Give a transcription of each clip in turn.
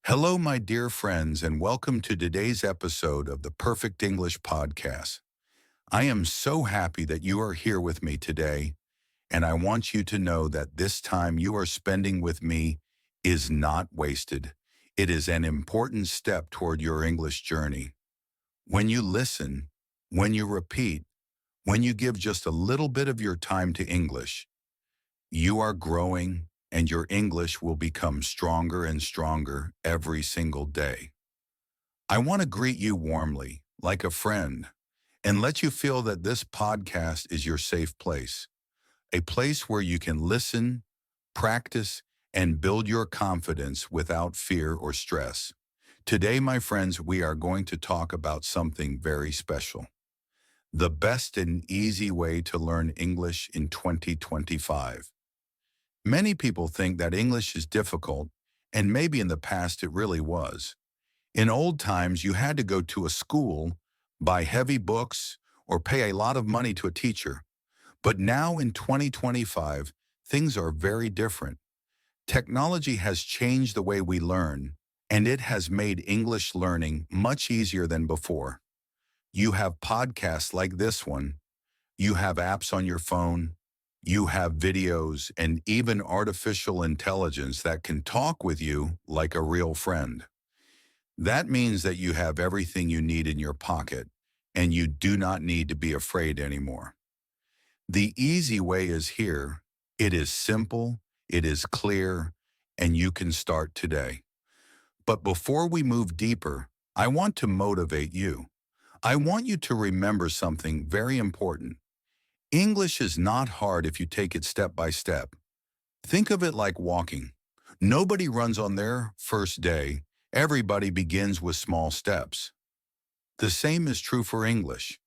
Hello, my dear friends, and welcome to today's episode of the Perfect English Podcast. I am so happy that you are here with me today, and I want you to know that this time you are spending with me is not wasted. It is an important step toward your English journey. When you listen, when you repeat, when you give just a little bit of your time to English, you are growing and your English will become stronger and stronger every single day. I want to greet you warmly, like a friend, and let you feel that this podcast is your safe place, a place where you can listen, practice, and build your confidence without fear or stress. Today, my friends, we are going to talk about something very special. The best and easy way to learn English in 2025. Many people think that English is difficult, and maybe in the past it really was. In old times, you had to go to a school, buy heavy books, or pay a lot of money to a teacher. But now in 2025, things are very different. Technology has changed the way we learn, and it has made English learning much easier than before. You have podcasts like this one, you have apps on your phone, you have videos, and even artificial intelligence that can talk with you like a real friend. That means that you have everything you need in your pocket, and you do not need to be afraid anymore. The easy way is here. It is simple, it is clear, and you can start today. But before we move deeper, I want to motivate you. I want you to remember something very important. English is not hard if you take it step by step. Think of it like walking. Nobody runs on their first day. Everybody begins with small steps. The same is true for English.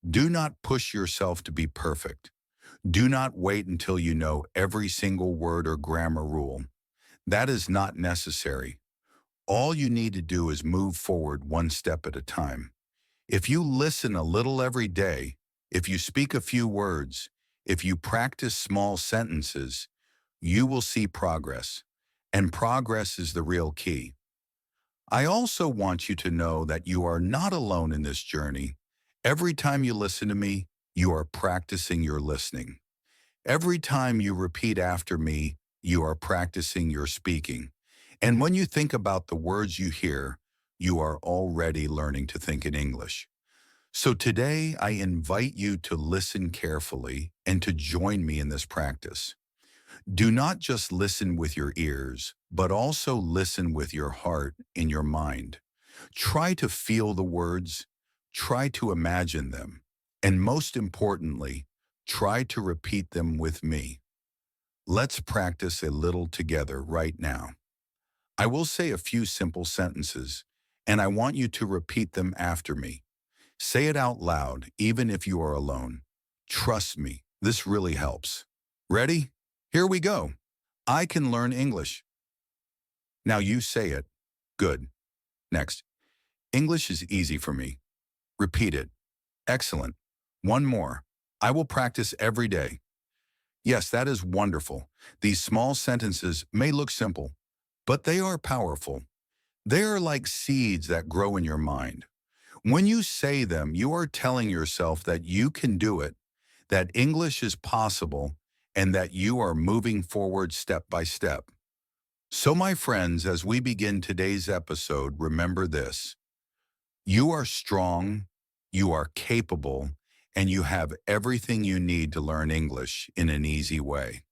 Do not push yourself to be perfect. Do not wait until you know every single word or grammar rule. That is not necessary. All you need to do is move forward one step at a time. If you listen a little every day, if you speak a few words, if you practice small sentences, you will see progress. And progress is the real key. I also want you to know that you are not alone in this journey. Every time you listen to me, you are practicing your listening. Every time you repeat after me, you are practicing your speaking. And when you think about the words you hear, you are already learning to think in English. So today, I invite you to listen carefully and to join me in this practice. Do not just listen with your ears, but also listen with your heart and your mind. Try to feel the words, try to imagine them, and most importantly, try to repeat them with me. Let's practice a little together right now. I will say a few simple sentences, and I want you to repeat them after me. Say it out loud, even if you are alone. Trust me, this really helps. Ready? Here we go. I can learn English. Now you say it. Good. Next. English is easy for me. Repeat it. Excellent. One more. I will practice every day. Yes, that is wonderful. These small sentences may look simple, but they are powerful. They are like seeds that grow in your mind. When you say them, you are telling yourself that you can do it, that English is possible, and that you are moving forward step by step. So, my friends, as we begin today's episode, remember this. You are strong, you are capable, and you have everything you need to learn English in an easy way.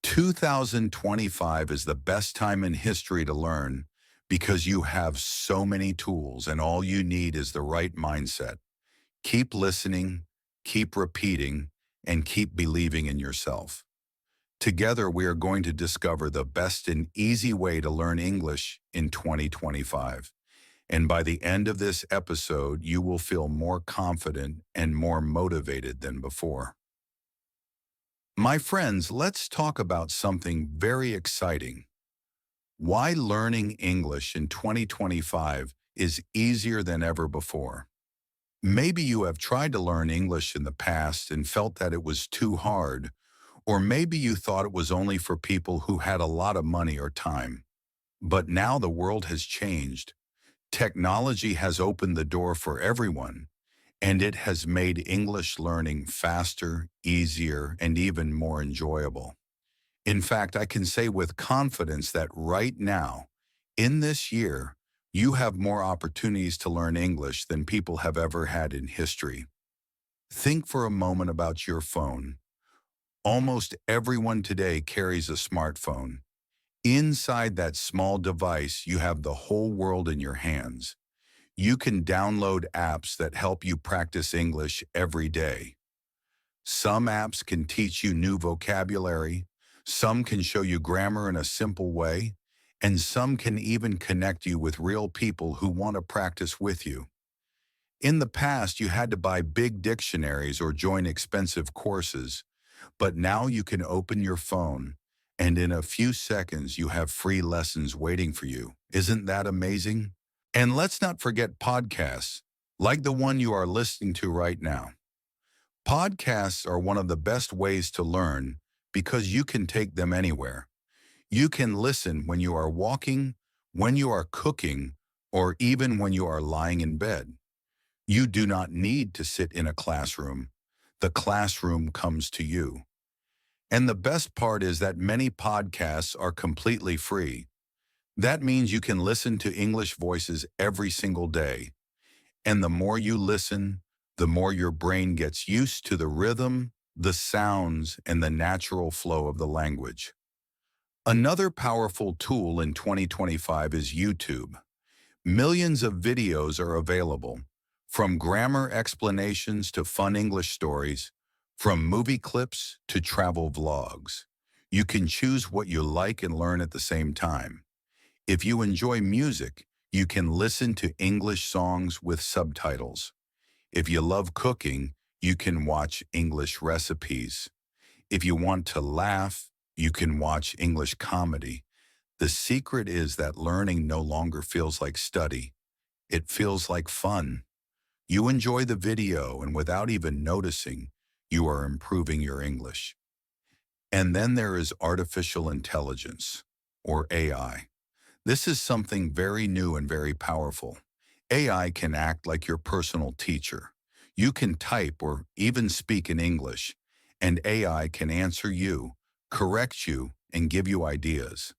2025 is the best time in history to learn because you have so many tools and all you need is the right mindset. Keep listening, keep repeating, and keep believing in yourself. Together, we are going to discover the best and easy way to learn English in 2025. And by the end of this episode, you will feel more confident and more motivated than before. My friends, let's talk about something very exciting. Why learning English in 2025 is easier than ever before. Maybe you have tried to learn English in the past and felt that it was too hard, or maybe you thought it was only for people who had a lot of money or time. But now the world has changed. Technology has opened the door for everyone, and it has made English learning faster, easier, and even more enjoyable. In fact, I can say with confidence that right now, in this year, you have more opportunities to learn English than people have ever had in history. Think for a moment about your phone. Almost everyone today carries a smartphone. Inside that small device, you have the whole world in your hands. You can download apps that help you practice English every day. Some apps can teach you new vocabulary, some can show you grammar in a simple way, and some can even connect you with real people who want to practice with you. In the past, you had to buy big dictionaries or join expensive courses, but now you can open your phone, and in a few seconds you have free lessons waiting for you. Isn't that amazing? And let's not forget podcasts, like the one you are listening to right now. Podcasts are one of the best ways to learn because you can take them anywhere. You can listen when you are walking, when you are cooking, or even when you are lying in bed. You do not need to sit in a classroom. The classroom comes to you. And the best part is that many podcasts are completely free. That means you can listen to English voices every single day. And the more you listen, the more your brain gets used to the rhythm, the sounds, and the natural flow of the language. Another powerful tool in 2025 is YouTube. Millions of videos are available, from grammar explanations to fun English stories, from movie clips to travel vlogs. You can choose what you like and learn at the same time. If you enjoy music, you can listen to English songs with subtitles. If you love cooking, you can watch English recipes. If you want to laugh, you can watch English comedy. The secret is that learning no longer feels like study. It feels like fun. You enjoy the video, and without even noticing, you are improving your English. And then there is artificial intelligence, or AI. This is something very new and very powerful. AI can act like your personal teacher. You can type or even speak in English, and AI can answer you, correct you, and give you ideas.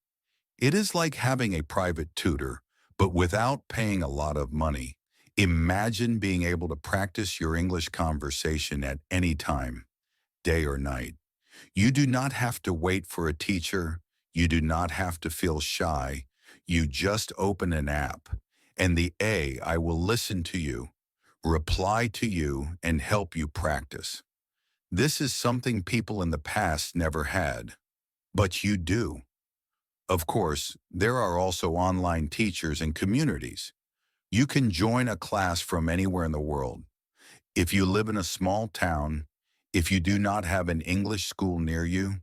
It is like having a private tutor, but without paying a lot of money. Imagine being able to practice your English conversation at any time, day or night. You do not have to wait for a teacher. You do not have to feel shy. You just open an app, and the AI will listen to you, reply to you, and help you practice. This is something people in the past never had, but you do. Of course, there are also online teachers and communities. You can join a class from anywhere in the world. If you live in a small town, if you do not have an English school near you,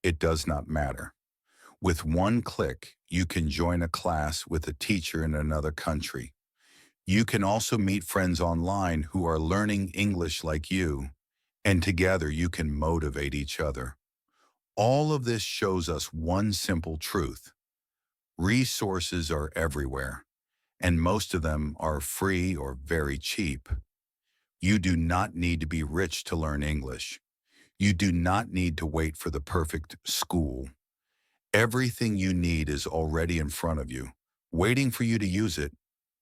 it does not matter. With one click, you can join a class with a teacher in another country. You can also meet friends online who are learning English like you, and together you can motivate each other. All of this shows us one simple truth. Resources are everywhere, and most of them are free or very cheap. You do not need to be rich to learn English. You do not need to wait for the perfect school. Everything you need is already in front of you, waiting for you to use it.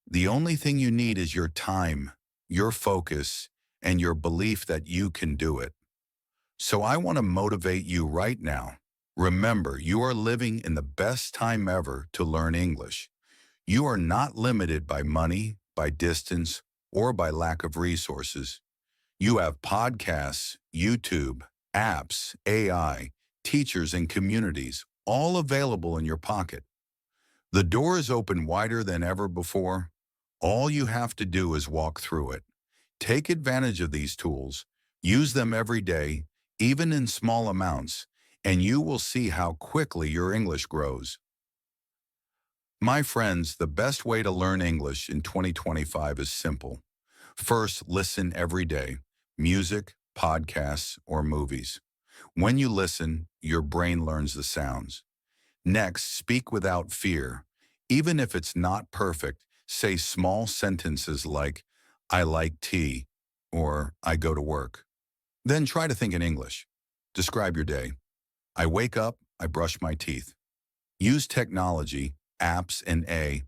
The only thing you need is your time, your focus, and your belief that you can do it. So I want to motivate you right now. Remember, you are living in the best time ever to learn English. You are not limited by money, by distance, or by lack of resources. You have podcasts, YouTube, apps, AI, teachers, and communities, all available in your pocket. The door is open wider than ever before. All you have to do is walk through it. Take advantage of these tools, use them every day, even in small amounts, and you will see how quickly your English grows. My friends, the best way to learn English in 2025 is simple. First, listen every day, music, podcasts, or movies. When you listen, your brain learns the sounds. Next, speak without fear. Even if it's not perfect, say small sentences like, I like tea, or I go to work. Then try to think in English. Describe your day. I wake up, I brush my teeth. Use technology, apps, and AI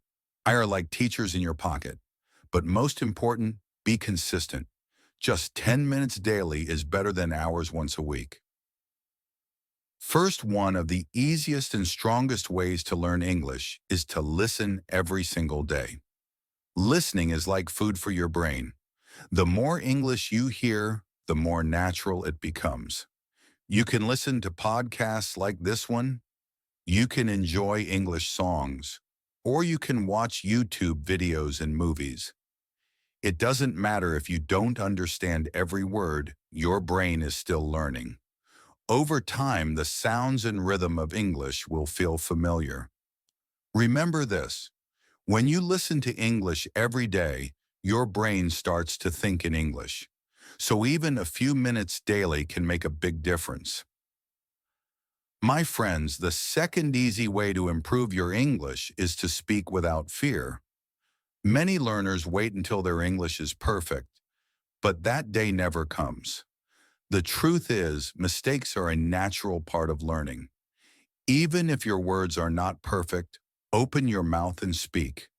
are like teachers in your pocket. But most important, be consistent. Just 10 minutes daily is better than hours once a week. First, one of the easiest and strongest ways to learn English is to listen every single day. Listening is like food for your brain. The more English you hear, the more natural it becomes. You can listen to podcasts like this one. You can enjoy English songs, or you can watch YouTube videos and movies. It doesn't matter if you don't understand every word, your brain is still learning. Over time, the sounds and rhythm of English will feel familiar. Remember this, when you listen to English every day, your brain starts to think in English. So even a few minutes daily can make a big difference. My friends, the second easy way to improve your English is to speak without fear. Many learners wait until their English is perfect, but that day never comes. The truth is, mistakes are a natural part of learning. Even if your words are not perfect, open your mouth and speak.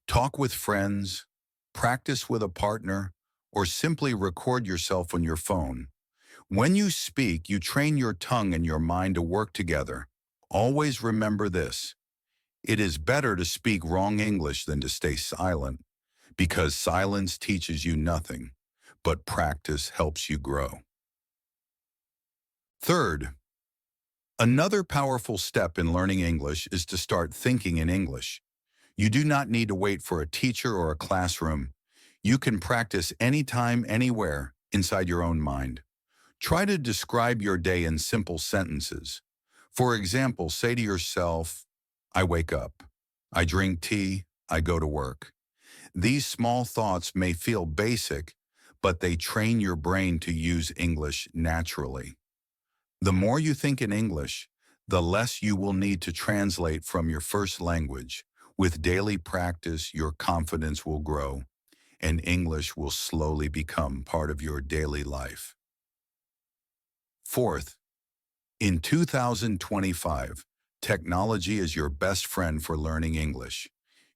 Talk with friends, practice with a partner, or simply record yourself on your phone. When you speak, you train your tongue and your mind to work together. Always remember this. It is better to speak wrong English than to stay silent, because silence teaches you nothing, but practice helps you grow. Third, another powerful step in learning English is to start thinking in English. You do not need to wait for a teacher or a classroom. You can practice anytime, anywhere, inside your own mind. Try to describe your day in simple sentences. For example, say to yourself, I wake up, I drink tea, I go to work. These small thoughts may feel basic, but they train your brain to use English naturally. The more you think in English, the less you will need to translate from your first language. With daily practice, your confidence will grow, and English will slowly become part of your daily life. Fourth, in 2025, technology is your best friend for learning English.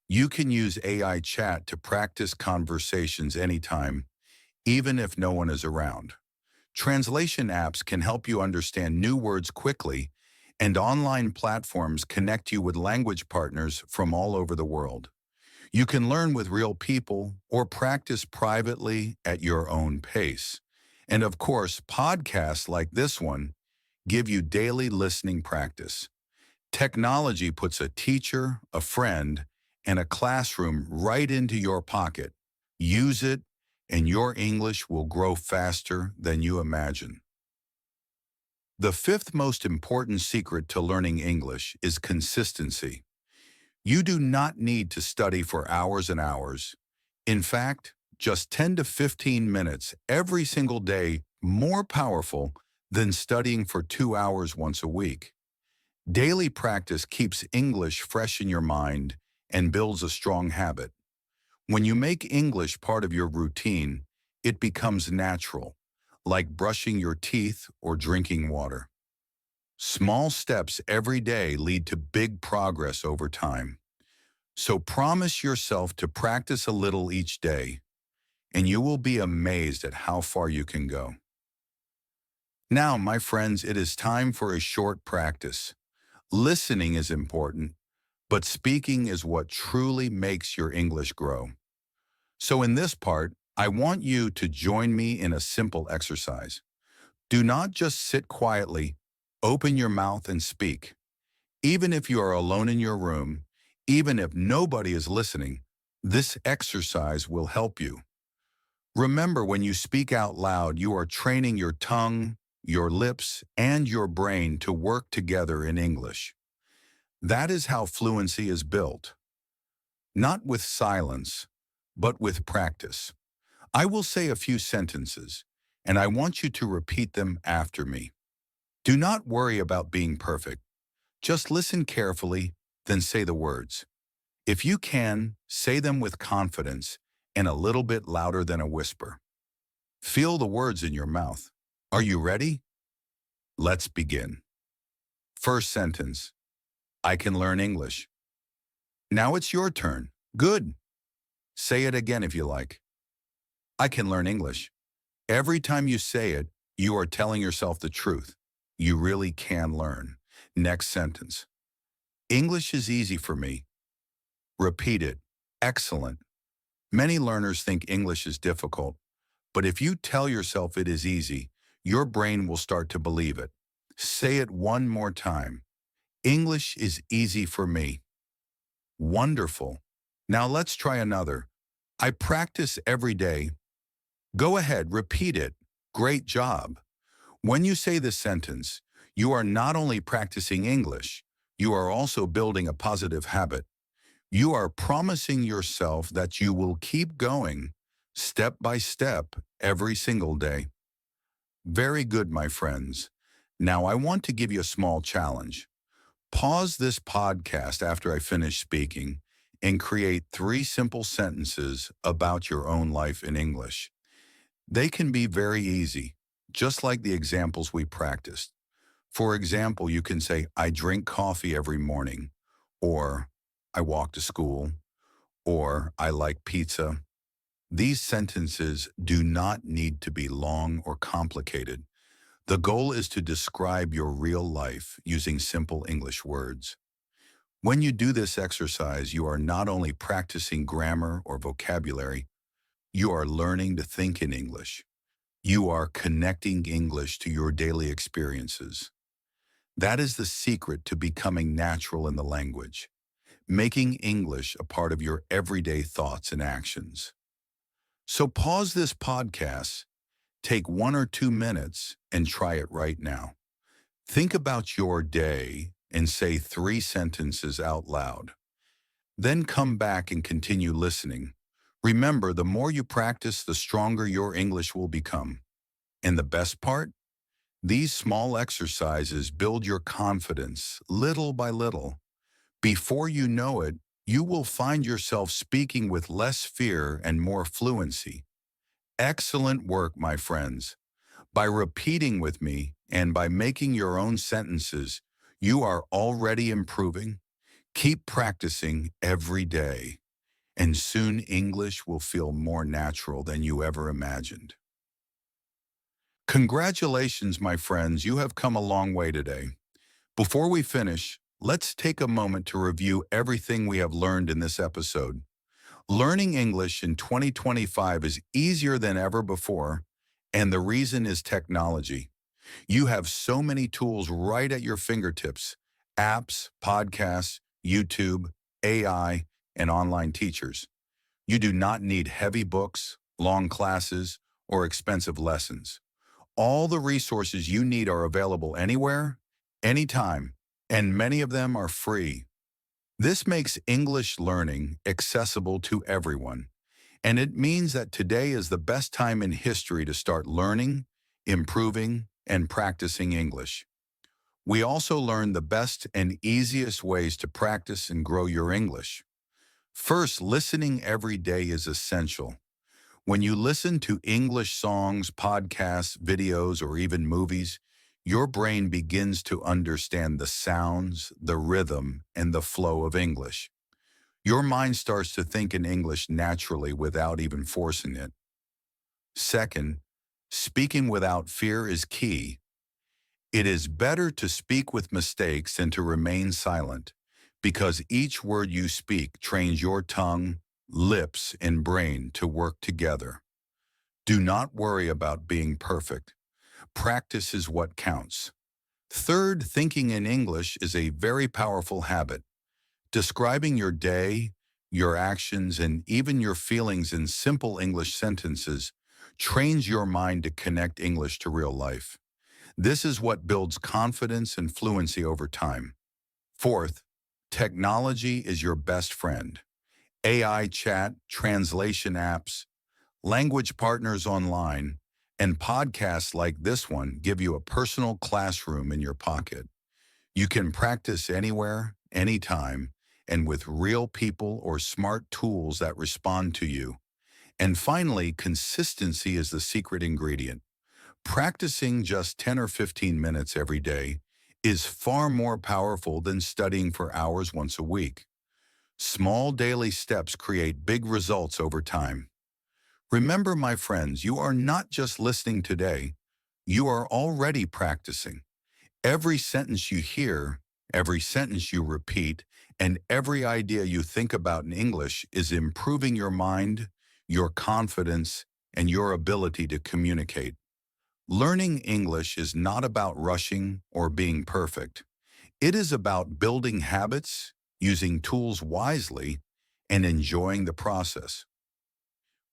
You can use AI chat to practice conversations anytime, even if no one is around. Translation apps can help you understand new words quickly, and online platforms connect you with language partners from all over the world. You can learn with real people or practice privately at your own pace. And of course, podcasts like this one give you daily listening practice. Technology puts a teacher, a friend, and a classroom right into your pocket. Use it, and your English will grow faster than you imagine. The fifth most important secret to learning English is consistency. You do not need to study for hours and hours. In fact, just 10 to 15 minutes every single day more powerful than studying for 2 hours once a week. Daily practice keeps English fresh in your mind and builds a strong habit. When you make English part of your routine, it becomes natural, like brushing your teeth or drinking water. Small steps every day lead to big progress over time. So promise yourself to practice a little each day, and you will be amazed at how far you can go. Now, my friends, it is time for a short practice. Listening is important, but speaking is what truly makes your English grow. So in this part, I want you to join me in a simple exercise. Do not just sit quietly, open your mouth and speak. Even if you are alone in your room, even if nobody is listening, this exercise will help you. Remember, when you speak out loud, you are training your tongue, your lips, and your brain to work together in English. That is how fluency is built. Not with silence, but with practice. I will say a few sentences, and I want you to repeat them after me. Do not worry about being perfect. Just listen carefully, then say the words. If you can, say them with confidence and a little bit louder than a whisper. Feel the words in your mouth. Are you ready? Let's begin. First sentence. I can learn English. Now it's your turn. Good. Say it again if you like. I can learn English. Every time you say it, you are telling yourself the truth. You really can learn. Next sentence. English is easy for me. Repeat it. Excellent. Many learners think English is difficult, but if you tell yourself it is easy, your brain will start to believe it. Say it one more time. English is easy for me. Wonderful. Now let's try another. I practice every day. Go ahead, repeat it. Great job. When you say this sentence, you are not only practicing English, you are also building a positive habit. You are promising yourself that you will keep going, step by step, every single day. Very good, my friends. Now I want to give you a small challenge. Pause this podcast after I finish speaking and create 3 simple sentences about your own life in English. They can be very easy, just like the examples we practiced. For example, you can say, I drink coffee every morning, or I walk to school, or I like pizza. These sentences do not need to be long or complicated. The goal is to describe your real life using simple English words. When you do this exercise, you are not only practicing grammar or vocabulary, you are learning to think in English. You are connecting English to your daily experiences. That is the secret to becoming natural in the language, making English a part of your everyday thoughts and actions. So pause this podcast, take 1 or 2 minutes, and try it right now. Think about your day and say 3 sentences out loud. Then come back and continue listening. Remember, the more you practice, the stronger your English will become. And the best part? These small exercises build your confidence little by little. Before you know it, you will find yourself speaking with less fear and more fluency. Excellent work, my friends. By repeating with me and by making your own sentences, you are already improving. Keep practicing every day, and soon English will feel more natural than you ever imagined. Congratulations, my friends, you have come a long way today. Before we finish, let's take a moment to review everything we have learned in this episode. Learning English in 2025 is easier than ever before, and the reason is technology. You have so many tools right at your fingertips: apps, podcasts, YouTube, AI, and online teachers. You do not need heavy books, long classes, or expensive lessons. All the resources you need are available anywhere, anytime, and many of them are free. This makes English learning accessible to everyone, and it means that today is the best time in history to start learning, improving, and practicing English. We also learn the best and easiest ways to practice and grow your English. First, listening every day is essential. When you listen to English songs, podcasts, videos, or even movies, your brain begins to understand the sounds, the rhythm, and the flow of English. Your mind starts to think in English naturally without even forcing it. Second, speaking without fear is key. It is better to speak with mistakes than to remain silent, because each word you speak trains your tongue, lips, and brain to work together. Do not worry about being perfect. Practice is what counts. Third, thinking in English is a very powerful habit. Describing your day, your actions, and even your feelings in simple English sentences trains your mind to connect English to real life. This is what builds confidence and fluency over time. Fourth, technology is your best friend. AI chat, translation apps, language partners online, and podcasts like this one give you a personal classroom in your pocket. You can practice anywhere, anytime, and with real people or smart tools that respond to you. And finally, consistency is the secret ingredient. Practicing just 10 or 15 minutes every day is far more powerful than studying for hours once a week. Small daily steps create big results over time. Remember, my friends, you are not just listening today, you are already practicing. Every sentence you hear, every sentence you repeat, and every idea you think about in English is improving your mind, your confidence, and your ability to communicate. Learning English is not about rushing or being perfect. It is about building habits, using tools wisely, and enjoying the process.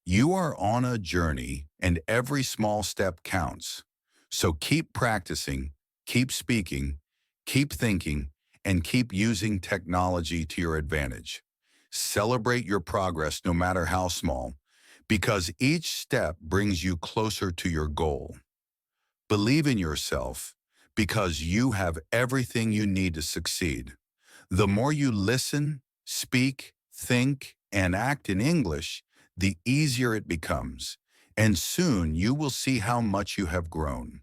You are on a journey, and every small step counts. So keep practicing, keep speaking, keep thinking, and keep using technology to your advantage. Celebrate your progress no matter how small, because each step brings you closer to your goal. Believe in yourself, because you have everything you need to succeed. The more you listen, speak, think, and act in English, the easier it becomes, and soon you will see how much you have grown.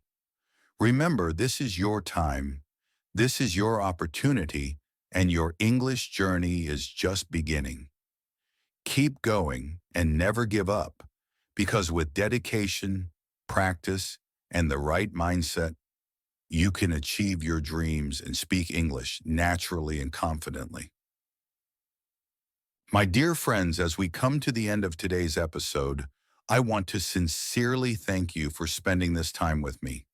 Remember, this is your time, this is your opportunity, and your English journey is just beginning. Keep going and never give up, because with dedication, practice, and the right mindset, you can achieve your dreams and speak English naturally and confidently. My dear friends, as we come to the end of today's episode, I want to sincerely thank you for spending this time with me.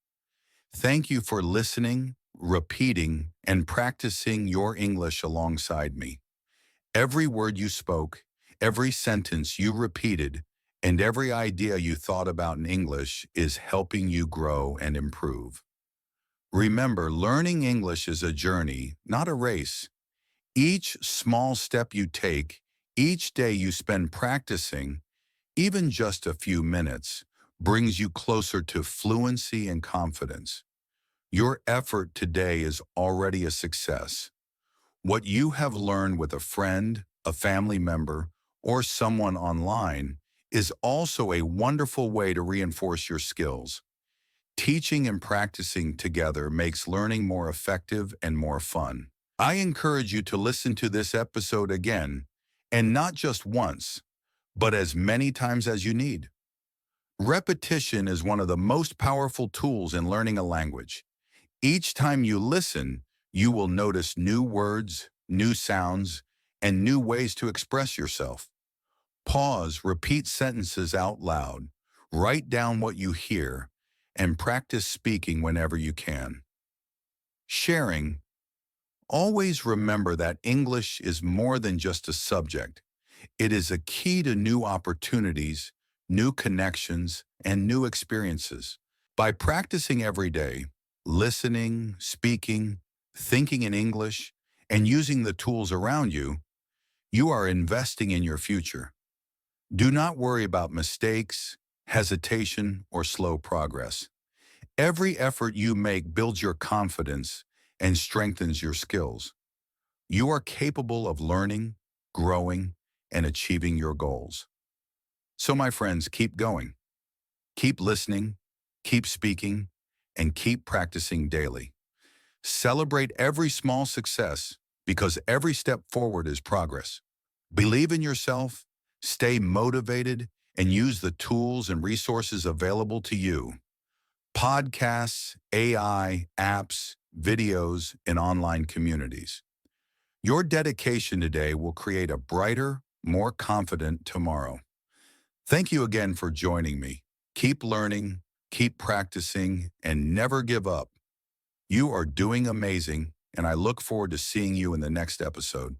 Thank you for listening, repeating, and practicing your English alongside me. Every word you spoke, every sentence you repeated, and every idea you thought about in English is helping you grow and improve. Remember, learning English is a journey, not a race. Each small step you take, each day you spend practicing, even just a few minutes, brings you closer to fluency and confidence. Your effort today is already a success. What you have learned with a friend, a family member, or someone online is also a wonderful way to reinforce your skills. Teaching and practicing together makes learning more effective and more fun. I encourage you to listen to this episode again, and not just once, but as many times as you need. Repetition is one of the most powerful tools in learning a language. Each time you listen, you will notice new words, new sounds, and new ways to express yourself. Pause, repeat sentences out loud, write down what you hear, and practice speaking whenever you can. Sharing. Always remember that English is more than just a subject. It is a key to new opportunities, new connections, and new experiences. By practicing every day, listening, speaking, thinking in English, and using the tools around you, you are investing in your future. Do not worry about mistakes, hesitation, or slow progress. Every effort you make builds your confidence and strengthens your skills. You are capable of learning, growing, and achieving your goals. So, my friends, keep going. Keep listening, keep speaking, and keep practicing daily. Celebrate every small success, because every step forward is progress. Believe in yourself, stay motivated, and use the tools and resources available to you. Podcasts, AI, apps, videos, and online communities. Your dedication today will create a brighter, more confident tomorrow. Thank you again for joining me. Keep learning, keep practicing, and never give up. You are doing amazing, and I look forward to seeing you in the next episode.